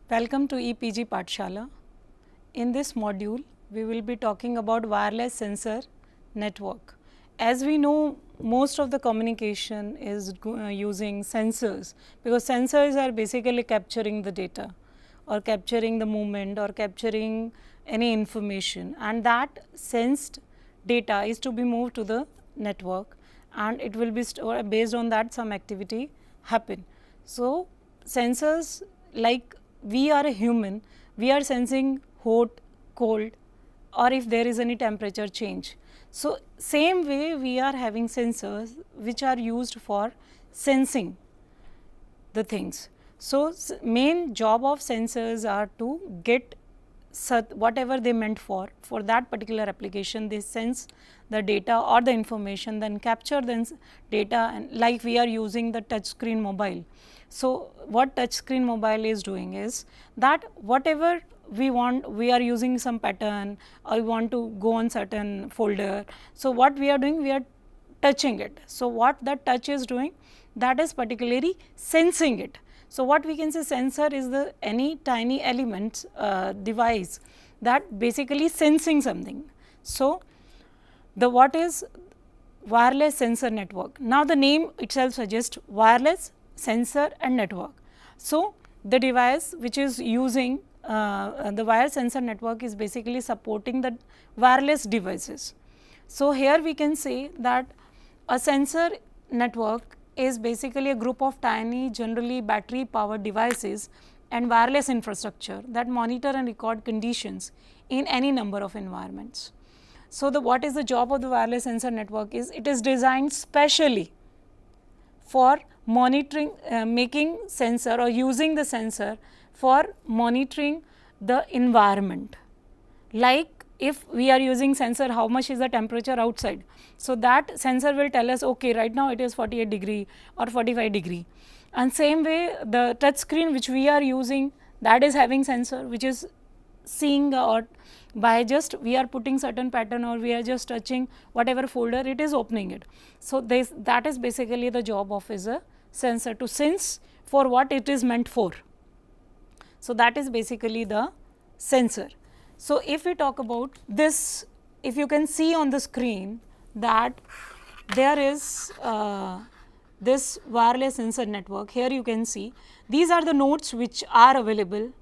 Welcome to EPG Pathshala. In this module, we will be talking about wireless sensor network. As we know, most of the communication is using sensors, because sensors are basically capturing the data or capturing the movement or capturing any information, and that sensed data is to be moved to the network, and it will be based on that some activity happen. So, sensors, like we are a human, we are sensing hot, cold, or if there is any temperature change. So, same way we are having sensors which are used for sensing the things. So, main job of sensors are to get whatever they meant for that particular application. They sense the data or the information, then capture the data, and like we are using the touch screen mobile. So, what touch screen mobile is doing is that whatever we want, we are using some pattern or we want to go on certain folder. So, what we are doing, we are touching it. So, what that touch is doing, that is particularly sensing it. So, what we can say, sensor is the any tiny element device that basically sensing something. So, the what is wireless sensor network? Now, the name itself suggests wireless sensor and network. So, the device which is using the wireless sensor network is basically supporting the wireless devices. So, here we can say that a sensor network is basically a group of tiny, generally battery powered devices and wireless infrastructure that monitor and record conditions in any number of environments. So, what is the job of the wireless sensor network is, it is designed specially for monitoring, making sensor or using the sensor for monitoring the environment. Like if we are using sensor, how much is the temperature outside. So, that sensor will tell us, okay, right now it is 48 degree or 45 degree. And same way the touch screen which we are using, that is having sensor which is seeing, or by just we are putting certain pattern or we are just touching whatever folder, it is opening it. So, that is basically the job of is a sensor, to sense for what it is meant for. So, that is basically the sensor. So, if we talk about this, if you can see on the screen that there is this wireless sensor network, here you can see these are the nodes which are available.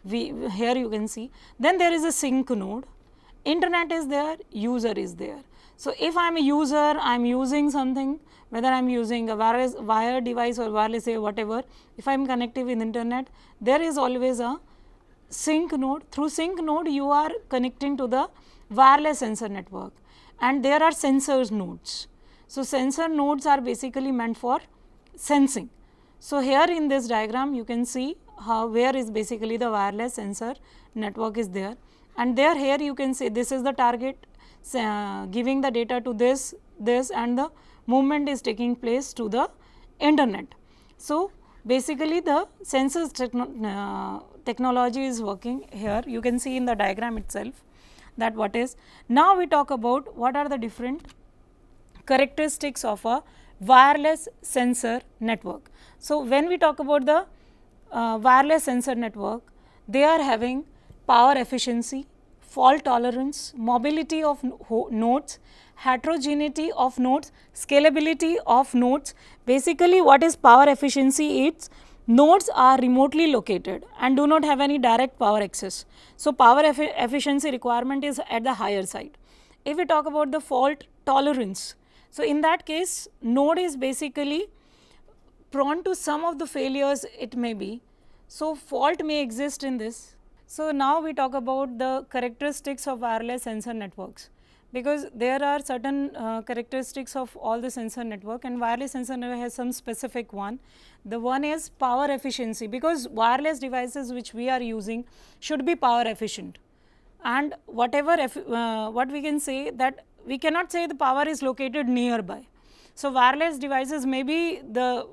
Here you can see, then there is a sync node, internet is there, user is there. So, if I am a user, I am using something, whether I am using a wireless wire device or wireless whatever, if I am connected with internet, there is always a sync node. Through sync node, you are connecting to the wireless sensor network, and there are sensors nodes. So, sensor nodes are basically meant for sensing. So, here in this diagram you can see how where is basically the wireless sensor network is there, and there here you can say this is the target, giving the data to this and the movement is taking place to the internet. So, basically the sensors technology is working here. You can see in the diagram itself that what is. Now, we talk about what are the different characteristics of a wireless sensor network. So, when we talk about the wireless sensor network, they are having power efficiency, fault tolerance, mobility of nodes, heterogeneity of nodes, scalability of nodes. Basically, what is power efficiency? It's nodes are remotely located and do not have any direct power access. So, power efficiency requirement is at the higher side. If we talk about the fault tolerance, so in that case, node is basically prone to some of the failures it may be. So, fault may exist in this. So, now we talk about the characteristics of wireless sensor networks, because there are certain characteristics of all the sensor network, and wireless sensor network has some specific one. The one is power efficiency, because wireless devices which we are using should be power efficient, and whatever what we can say, that we cannot say the power is located nearby. So, wireless devices maybe the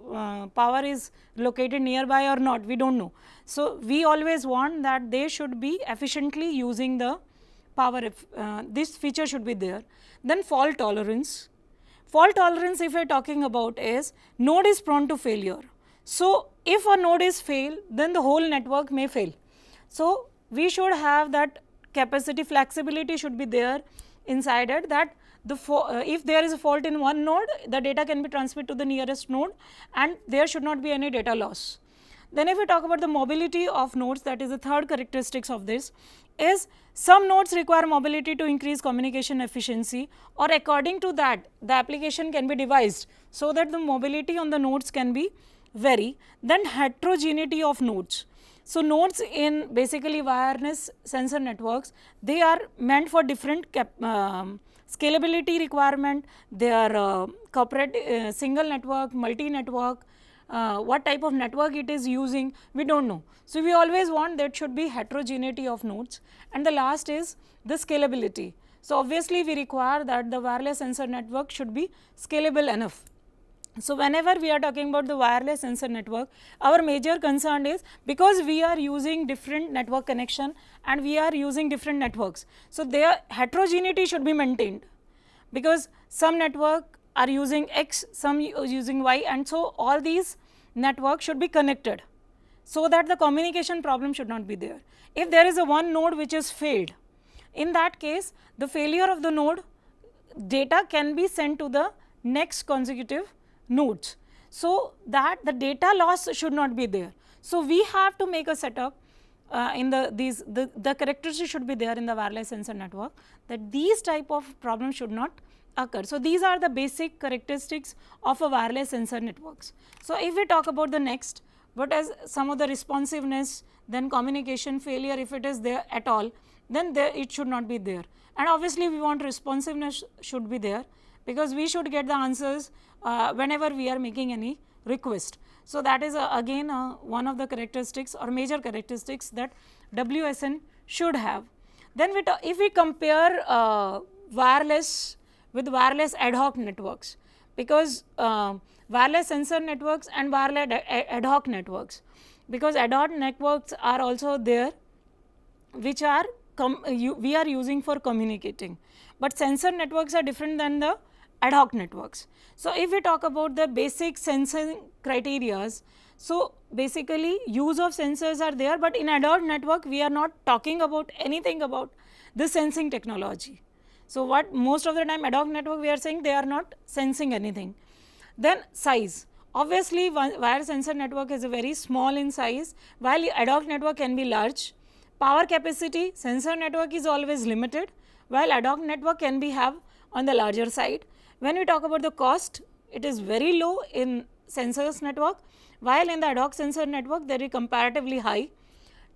power is located nearby or not, we do not know. So, we always want that they should be efficiently using the power, this feature should be there. Then fault tolerance. Fault tolerance, if we are talking about, is node is prone to failure. So, if a node is fail, then the whole network may fail. So we should have that capacity, flexibility should be there inside it, that if there is a fault in one node, the data can be transmitted to the nearest node and there should not be any data loss. Then if we talk about the mobility of nodes, that is the third characteristics of this, is some nodes require mobility to increase communication efficiency, or according to that the application can be devised so that the mobility on the nodes can be vary. Then heterogeneity of nodes. So nodes in basically wireless sensor networks, they are meant for different scalability requirement, they are corporate single network, multi-network, what type of network it is using, we do not know. So we always want that should be heterogeneity of nodes. And the last is the scalability. So obviously we require that the wireless sensor network should be scalable enough. So whenever we are talking about the wireless sensor network, our major concern is because we are using different network connection and we are using different networks. So their heterogeneity should be maintained, because some network are using X, some using Y, and so all these networks should be connected so that the communication problem should not be there. If there is a one node which is failed, in that case the failure of the node, data can be sent to the next consecutive nodes, so that the data loss should not be there. So we have to make a setup in the characteristics should be there in the wireless sensor network, that these type of problems should not occur. So these are the basic characteristics of a wireless sensor networks. So if we talk about the next, what is some of the responsiveness, then communication failure, if it is there at all, then there it should not be there. And obviously we want responsiveness should be there, because we should get the answers whenever we are making any request. So that is again one of the characteristics or major characteristics that WSN should have. Then if we compare wireless with wireless ad hoc networks, because wireless sensor networks and wireless ad hoc networks, because ad hoc networks are also there which are we are using for communicating, but sensor networks are different than the ad hoc networks. So if we talk about the basic sensing criterias, so basically use of sensors are there, but in ad hoc network we are not talking about anything about the sensing technology. So what most of the time ad hoc network we are saying they are not sensing anything. Then size, obviously wire sensor network is a very small in size, while ad hoc network can be large. Power capacity, sensor network is always limited, while ad hoc network can be have on the larger side. When we talk about the cost, it is very low in sensors network, while in the ad hoc sensor network there is comparatively high.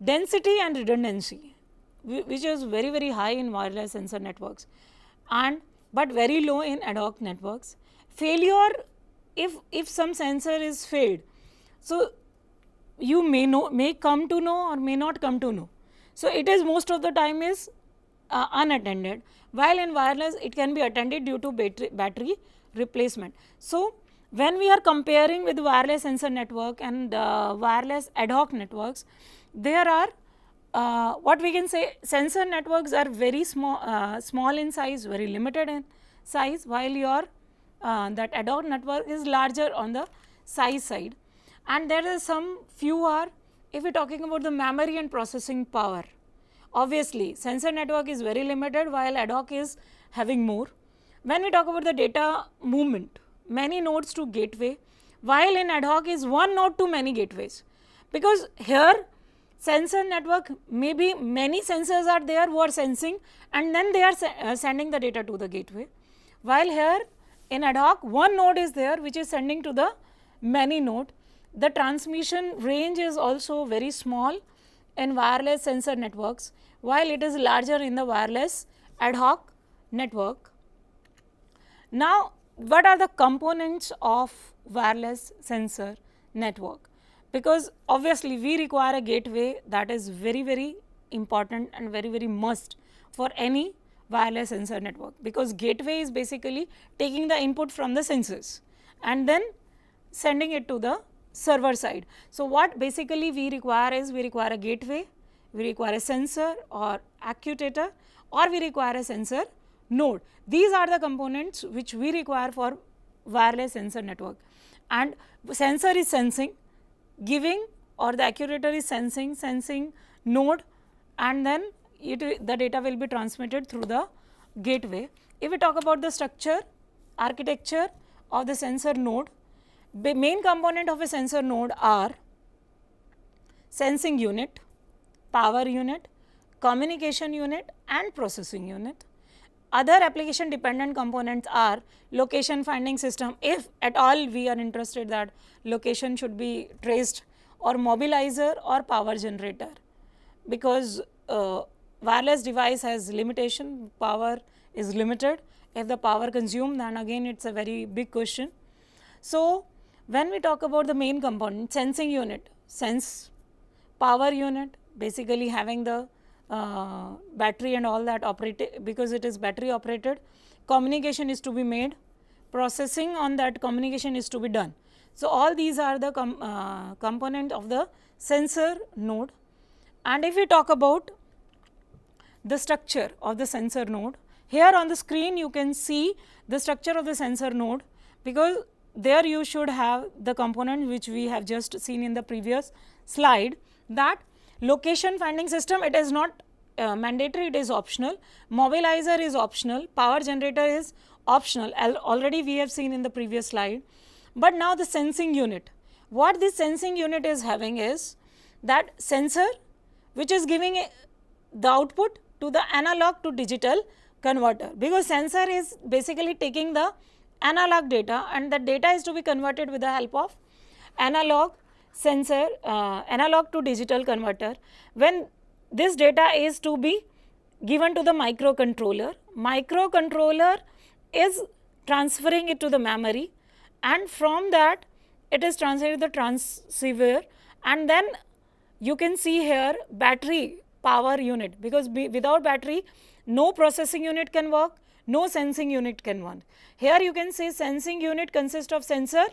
Density and redundancy, which is very high in wireless sensor networks, and but very low in ad hoc networks. Failure, if some sensor is failed, so you may come to know or may not come to know. So it is most of the time is unattended, while in wireless it can be attended due to battery replacement. So when we are comparing with wireless sensor network and wireless ad hoc networks, there are what we can say, sensor networks are very small in size, very limited in size, while your that ad hoc network is larger on the size side. And there are some few are, if we are talking about the memory and processing power, obviously sensor network is very limited while ad hoc is having more. When we talk about the data movement, many nodes to gateway, while in ad hoc is one node to many gateways, because here sensor network maybe many sensors are there who are sensing and then they are sending the data to the gateway, while here in ad hoc one node is there which is sending to the many node. The transmission range is also very small in wireless sensor networks, while it is larger in the wireless ad hoc network. Now what are the components of wireless sensor network? Because obviously we require a gateway, that is very important and very must for any wireless sensor network, because gateway is basically taking the input from the sensors and then sending it to the server side. So what basically we require is, we require a gateway, we require a sensor or actuator, or we require a sensor node. These are the components which we require for wireless sensor network. And sensor is sensing, giving, or the actuator is sensing node, and then the data will be transmitted through the gateway. If we talk about the structure, architecture of the sensor node, the main component of a sensor node are sensing unit, power unit, communication unit and processing unit. Other application dependent components are location finding system, if at all we are interested that location should be traced, or mobilizer or power generator, because wireless device has limitation, power is limited. If the power consumed, then again it's a very big question. So when we talk about the main component, sensing unit, sense, power unit, basically having the battery and all that operated, because it is battery operated, communication is to be made, processing on that communication is to be done. So all these are the component of the sensor node. And if we talk about the structure of the sensor node, here on the screen you can see the structure of the sensor node, because there you should have the component which we have just seen in the previous slide, that location finding system, it is not mandatory, it is optional. Mobilizer is optional, power generator is optional, already we have seen in the previous slide. But now the sensing unit, what this sensing unit is having is that sensor which is giving the output to the analog to digital converter, because sensor is basically taking the analog data and the data is to be converted with the help of analog sensor, analog to digital converter. When this data is to be given to the microcontroller, microcontroller is transferring it to the memory, and from that it is transferred to the transceiver, and then you can see here battery power unit, because without battery no processing unit can work, no sensing unit can work. Here you can see sensing unit consists of sensor,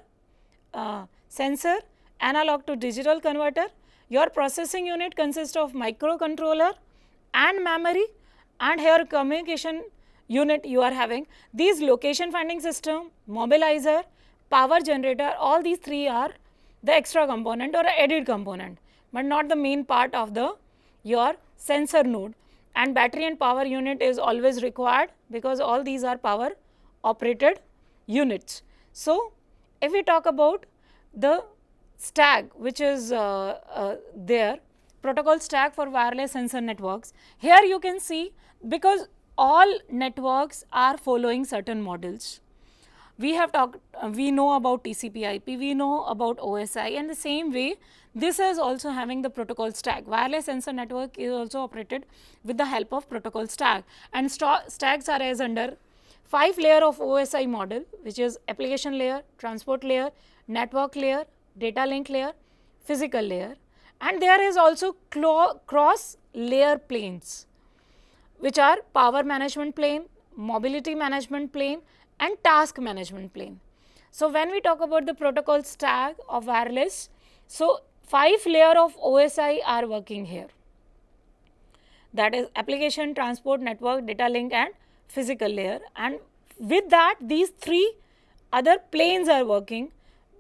analog to digital converter. Your processing unit consists of microcontroller and memory, and here communication unit you are having. These location finding system, mobilizer, power generator, all these three are the extra component or added component, but not the main part of the your sensor node. And battery and power unit is always required, because all these are power operated units. So if we talk about the stack which is there, protocol stack for wireless sensor networks, here you can see, because all networks are following certain models. We have talked, we know about TCP/IP, we know about OSI, and the same way this is also having the protocol stack. Wireless sensor network is also operated with the help of protocol stack, and stacks are as under 5 layer of OSI model, which is application layer, transport layer, network layer, data link layer, physical layer, and there is also cross layer planes, which are power management plane, mobility management plane and task management plane. So when we talk about the protocol stack of wireless, so 5 layer of OSI are working here, that is application, transport, network, data link and physical layer, and with that these 3 other planes are working.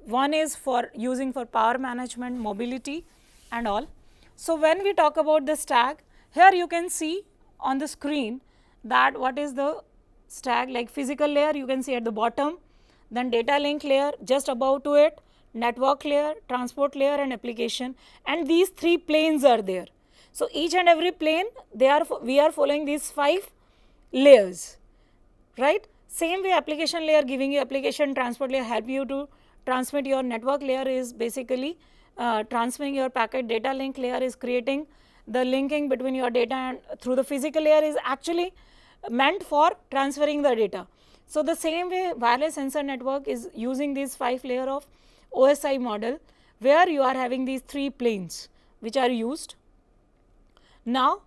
One is for using for power management, mobility and all. So when we talk about the stack, here you can see on the screen that what is the stack, like physical layer you can see at the bottom, then data link layer just above to it, network layer, transport layer and application, and these 3 planes are there. So each and every plane, we are following these 5 layers, right? Same way application layer giving you application, transport layer help you to transmit your network layer is basically transferring your packet, data link layer is creating the linking between your data, and through the physical layer is actually meant for transferring the data. So the same way wireless sensor network is using these 5 layer of OSI model, where you are having these 3 planes which are used. Now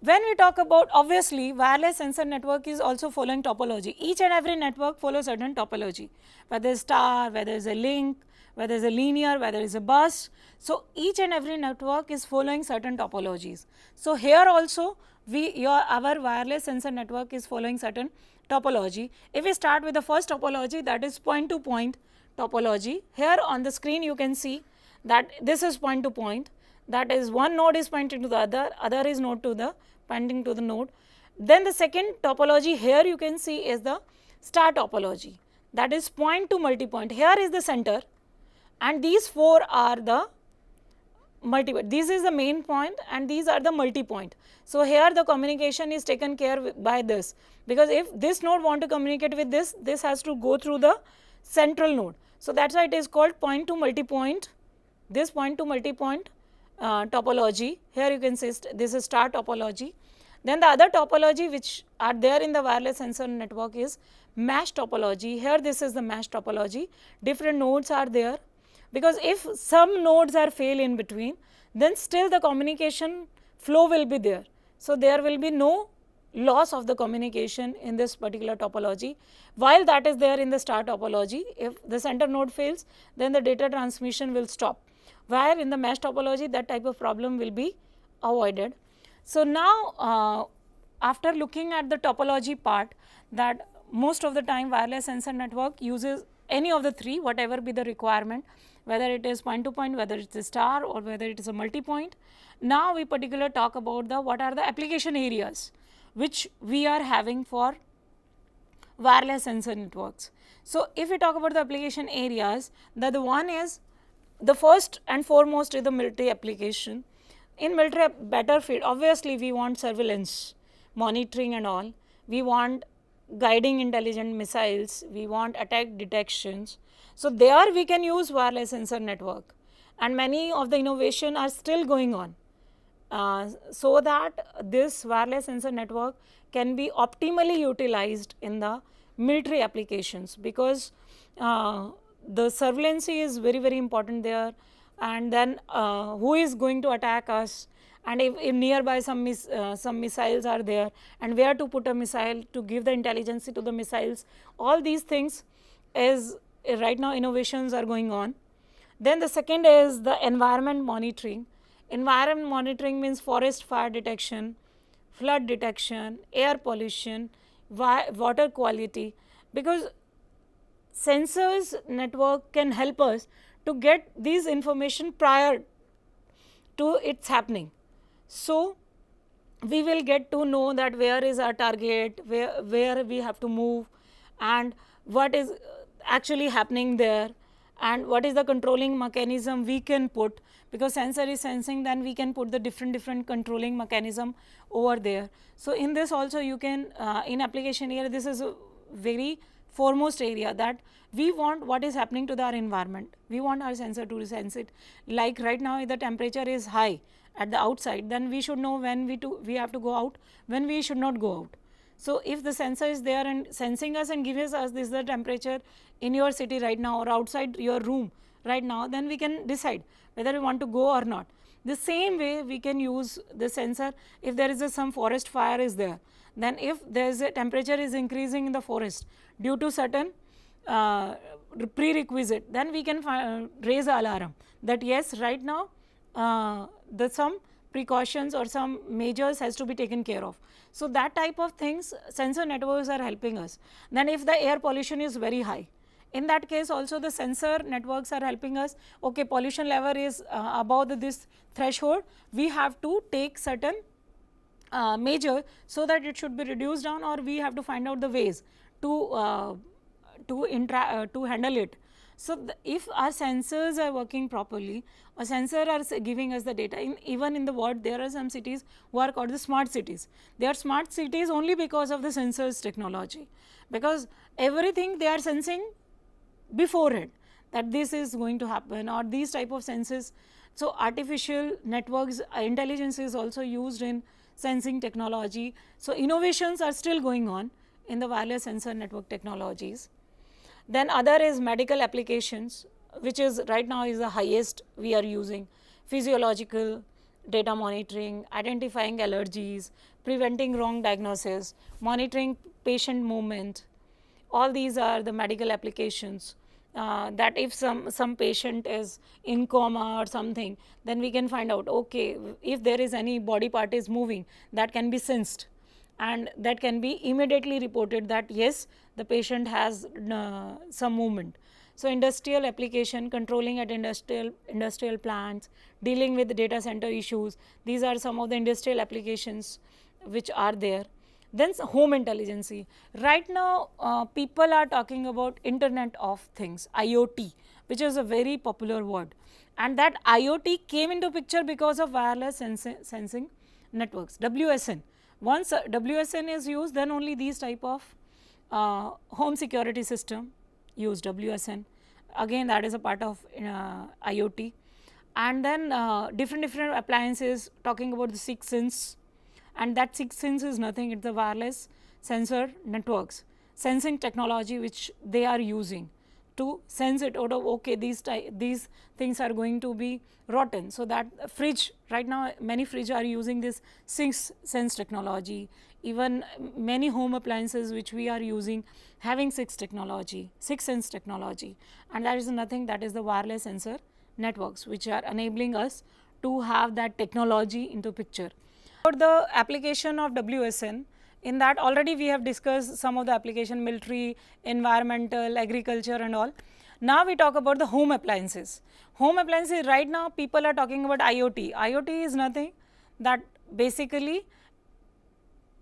when we talk about, obviously wireless sensor network is also following topology. Each and every network follows certain topology, whether it's star, whether it's a link, whether it's a linear, whether it's a bus. So each and every network is following certain topologies. So here also our wireless sensor network is following certain topology. If we start with the first topology, that is point to point topology. Here on the screen you can see that this is point to point, that is one node is pointing to the other is node to the pointing to the node. Then the second topology here you can see is the star topology, that is point to multi-point. Here is the center and these four are the multi-point. This is the main point and these are the multi-point. So here the communication is taken care by this, because if this node want to communicate with this has to go through the central node. So that's why it is called point to multi-point. This point to multi-point topology. Here you can see this is star topology. Then the other topology which are there in the wireless sensor network is mesh topology. Here this is the mesh topology. Different nodes are there, because if some nodes are fail in between, then still the communication flow will be there. So there will be no loss of the communication in this particular topology, while that is there in the star topology. If the center node fails, then the data transmission will stop, where in the mesh topology that type of problem will be avoided. So now after looking at the topology part, that most of the time wireless sensor network uses any of the three, whatever be the requirement, whether it is point to point, whether it is star, or whether it is a multi-point. Now we particularly talk about the what are the application areas which we are having for wireless sensor networks. So if we talk about the application areas, the one is the first and foremost is the military application. In military battlefield, obviously we want surveillance, monitoring and all. We want guiding intelligent missiles, we want attack detections. So there we can use wireless sensor network, and many of the innovation are still going on, so that this wireless sensor network can be optimally utilized in the military applications, because the surveillance is very important there, and then who is going to attack us, and if nearby some missiles are there, and where to put a missile to give the intelligence to the missiles. All these things is right now innovations are going on. Then the second is the environment monitoring. Environment monitoring means forest fire detection, flood detection, air pollution, water quality, because sensors network can help us to get these information prior to its happening. So we will get to know that where is our target, where we have to move, and what is actually happening there, and what is the controlling mechanism we can put, because sensor is sensing, then we can put the different controlling mechanism over there. So in this also you can in application area, this is a very foremost area that we want what is happening to our environment. We want our sensor to sense it. Like right now, if the temperature is high at the outside, then we should know when we have to go out, when we should not go out. So if the sensor is there and sensing us and gives us this is the temperature in your city right now or outside your room right now, then we can decide whether we want to go or not. The same way we can use the sensor if there is some forest fire is there. Then if there is a temperature is increasing in the forest due to certain prerequisite, then we can raise the alarm that yes, right now some precautions or some measures has to be taken care of. So that type of things sensor networks are helping us. Then if the air pollution is very high, in that case also the sensor networks are helping us. Okay, pollution level is above this threshold, we have to take certain measure so that it should be reduced down, or we have to find out the ways to handle it. So if our sensors are working properly, a sensor are giving us the data. Even in the world, there are some cities who are called the smart cities. They are smart cities only because of the sensors technology, because everything they are sensing before it, that this is going to happen, or these type of senses. So artificial networks intelligence is also used in sensing technology. So innovations are still going on in the wireless sensor network technologies. Then other is medical applications, which is right now is the highest we are using. Physiological data monitoring, identifying allergies, preventing wrong diagnosis, monitoring patient movement. All these are the medical applications. That if some patient is in coma or something, then we can find out, okay, if there is any body part is moving, that can be sensed, and that can be immediately reported that yes, the patient has some movement. So industrial application, controlling at industrial plants, dealing with data center issues, these are some of the industrial applications which are there. Then home intelligence. Right now people are talking about Internet of Things, IoT, which is a very popular word, and that IoT came into picture because of wireless sensing networks, WSN. Once WSN is used, then only these type of home security system use WSN. Again, that is a part of IoT. And then different appliances, talking about the 6 sense, and that 6 sense is nothing, it's the wireless sensor networks, sensing technology which they are using to sense it out of, okay, these things are going to be rotten. So that fridge, right now many fridge are using this 6 sense technology. Even many home appliances which we are using having 6 sense technology, and that is nothing, that is the wireless sensor networks which are enabling us to have that technology into picture. For the application of WSN, in that already we have discussed some of the application, military, environmental, agriculture and all. Now we talk about the home appliances. Home appliances, right now people are talking about IoT. IoT is nothing, that basically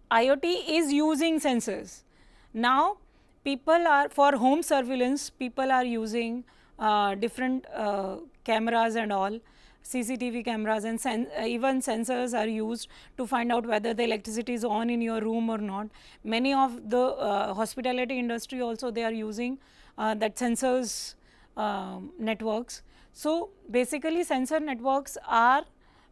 IoT is using sensors. Now people are, for home surveillance, people are using different cameras and all, CCTV cameras, and even sensors are used to find out whether the electricity is on in your room or not. Many of the hospitality industry also, they are using that sensors networks. So basically sensor networks are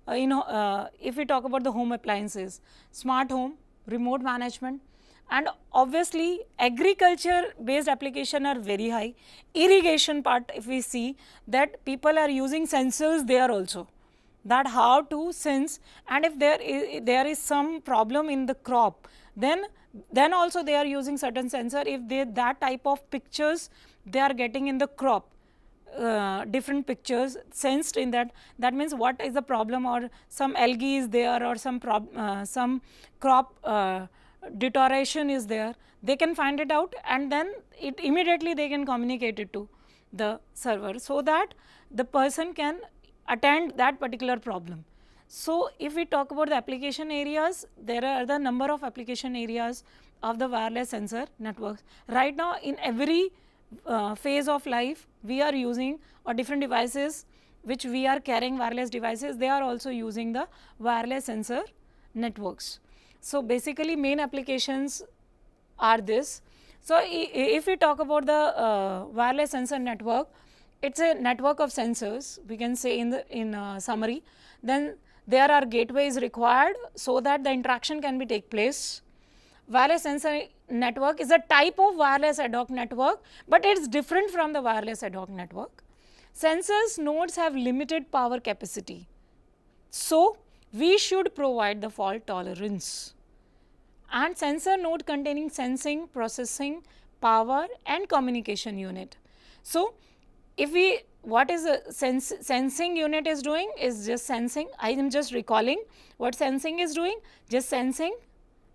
if we talk about the home appliances, smart home, remote management, and obviously agriculture based application are very high. Irrigation part, if we see that people are using sensors there also, that how to sense, and if there is some problem in the crop, then also they are using certain sensor. If that type of pictures they are getting in the crop, different pictures sensed in that, that means what is the problem, or some algae is there, or some crop deterioration is there, they can find it out, and then it immediately they can communicate it to the server, so that the person can attend that particular problem. So if we talk about the application areas, there are the number of application areas of the wireless sensor networks. Right now in every phase of life we are using, or different devices which we are carrying, wireless devices, they are also using the wireless sensor networks. So basically main applications are this. So if we talk about the wireless sensor network, it's a network of sensors, we can say in summary. Then there are gateways required so that the interaction can be take place. Wireless sensor network is a type of wireless ad hoc network, but it's different from the wireless ad hoc network. Sensors nodes have limited power capacity, so we should provide the fault tolerance. And sensor node containing sensing, processing, power and communication unit. So if we, what is a sensing unit is doing is just sensing. I am just recalling what sensing is doing, just sensing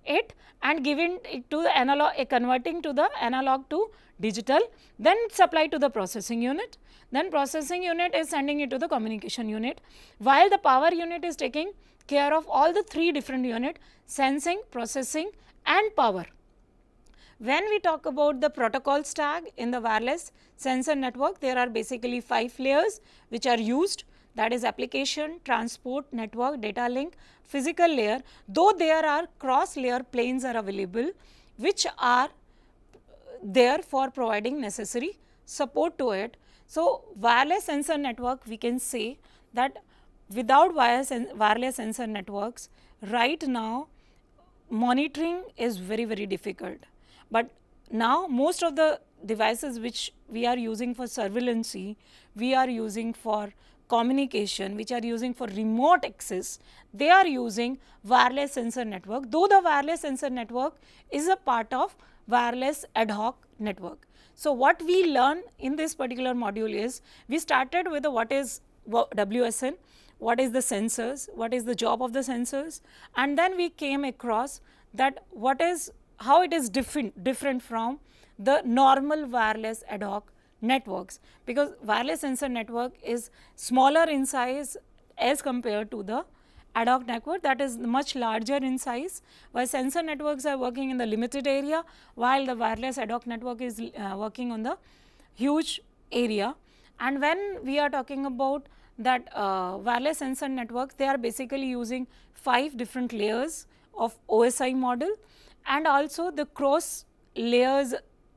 it and giving it to the analog, converting to the analog to digital, then supply to the processing unit, then processing unit is sending it to the communication unit, while the power unit is taking care of all the 3 different unit: sensing, processing and power. When we talk about the protocol stack in the wireless sensor network, there are basically 5 layers which are used, that is application, transport, network, data link, physical layer, though there are cross layer planes are available which are there for providing necessary support to it. So wireless sensor network, we can say that without wireless sensor networks, right now monitoring is very difficult. But now most of the devices which we are using for surveillance, we are using for communication, which are using for remote access, they are using wireless sensor network, though the wireless sensor network is a part of wireless ad hoc network. So what we learn in this particular module is, we started with what is WSN, what is the sensors, what is the job of the sensors, and then we came across that how it is different from the normal wireless ad hoc networks, because wireless sensor network is smaller in size as compared to the ad hoc network that is much larger in size, while sensor networks are working in the limited area, while the wireless ad hoc network is working on the huge area. And when we are talking about that wireless sensor networks, they are basically using 5 different layers of OSI model, and also the cross layers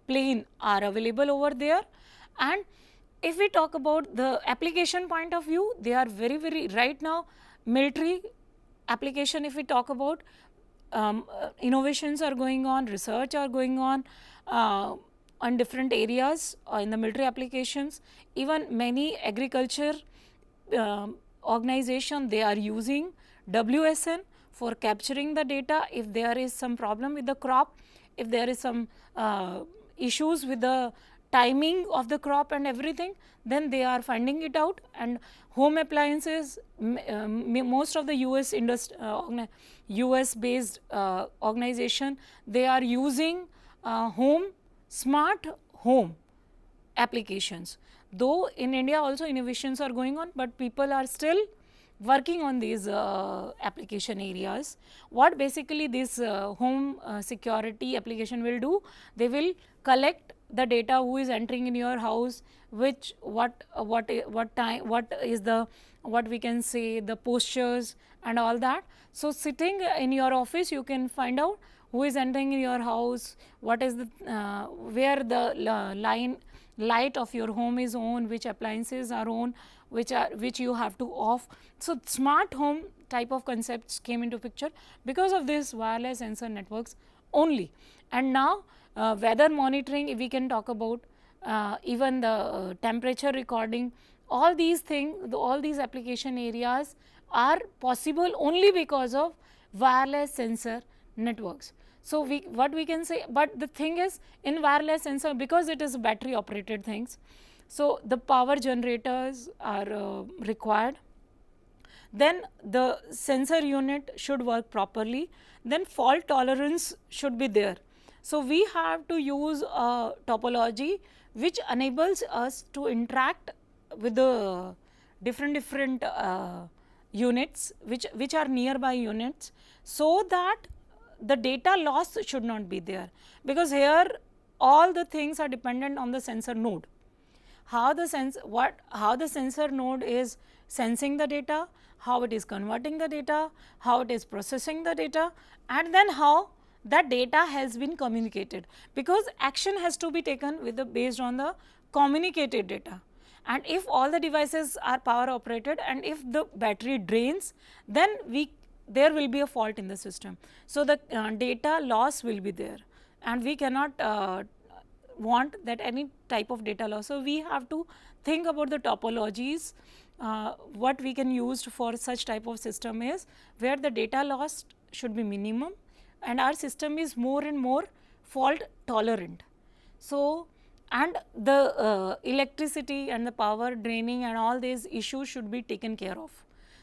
plane are available over there. And if we talk about the application point of view, they are very right now military application. If we talk about innovations are going on, research are going on different areas in the military applications. Even many agriculture organization, they are using WSN for capturing the data. If there is some problem with the crop, if there is some issues with the timing of the crop and everything, then they are finding it out. And home appliances, most of the US based organization, they are using smart home applications. Though in India also innovations are going on, but people are still working on these application areas. What basically this home security application will do, they will collect the data who is entering in your house, what is the, what we can say, the postures and all that. So sitting in your office, you can find out who is entering in your house, what is the where the light of your home is on, which appliances are on, which you have to off. So smart home type of concepts came into picture because of this wireless sensor networks only. And now weather monitoring, if we can talk about, even the temperature recording, all these things, all these application areas are possible only because of wireless sensor networks. So what we can say, but the thing is, in wireless sensor, because it is battery operated things, so the power generators are required. Then the sensor unit should work properly. Then fault tolerance should be there. So we have to use a topology which enables us to interact with the different units which are nearby units, so that the data loss should not be there, because here all the things are dependent on the sensor node. How the sensor node is sensing the data, how it is converting the data, how it is processing the data, and then how that data has been communicated, because action has to be taken with based on the communicated data. And if all the devices are power operated and if the battery drains, then there will be a fault in the system. So the data loss will be there, and we cannot want that any type of data loss. So we have to think about the topologies. What we can use for such type of system is where the data loss should be minimum and our system is more and more fault tolerant. So, and the electricity and the power draining and all these issues should be taken care of.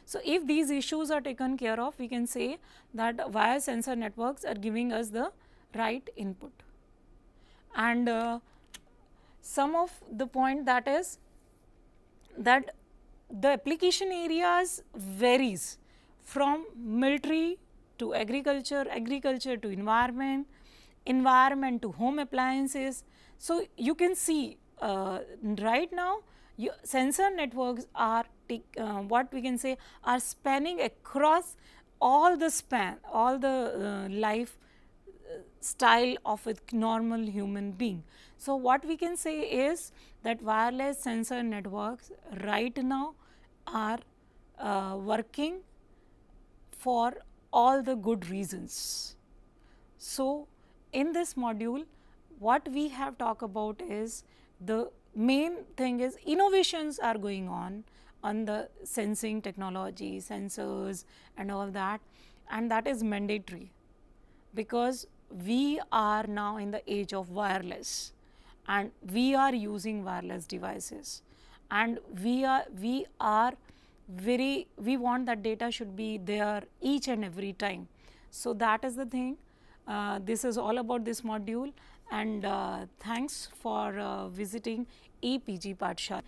So if these issues are taken care of, we can say that wire sensor networks are giving us the right input. And some of the point that is that the application areas varies from military to agriculture, agriculture to environment, environment to home appliances. So you can see right now sensor networks are what we can say are spanning across all the life style of a normal human being. So what we can say is that wireless sensor networks right now are working for all the good reasons. So in this module, what we have talked about is the main thing is innovations are going on the sensing technology, sensors and all that, and that is mandatory because we are now in the age of wireless and we are using wireless devices, and we want that data should be there each and every time. So that is the thing. This is all about this module, and thanks for visiting EPG Pathshala.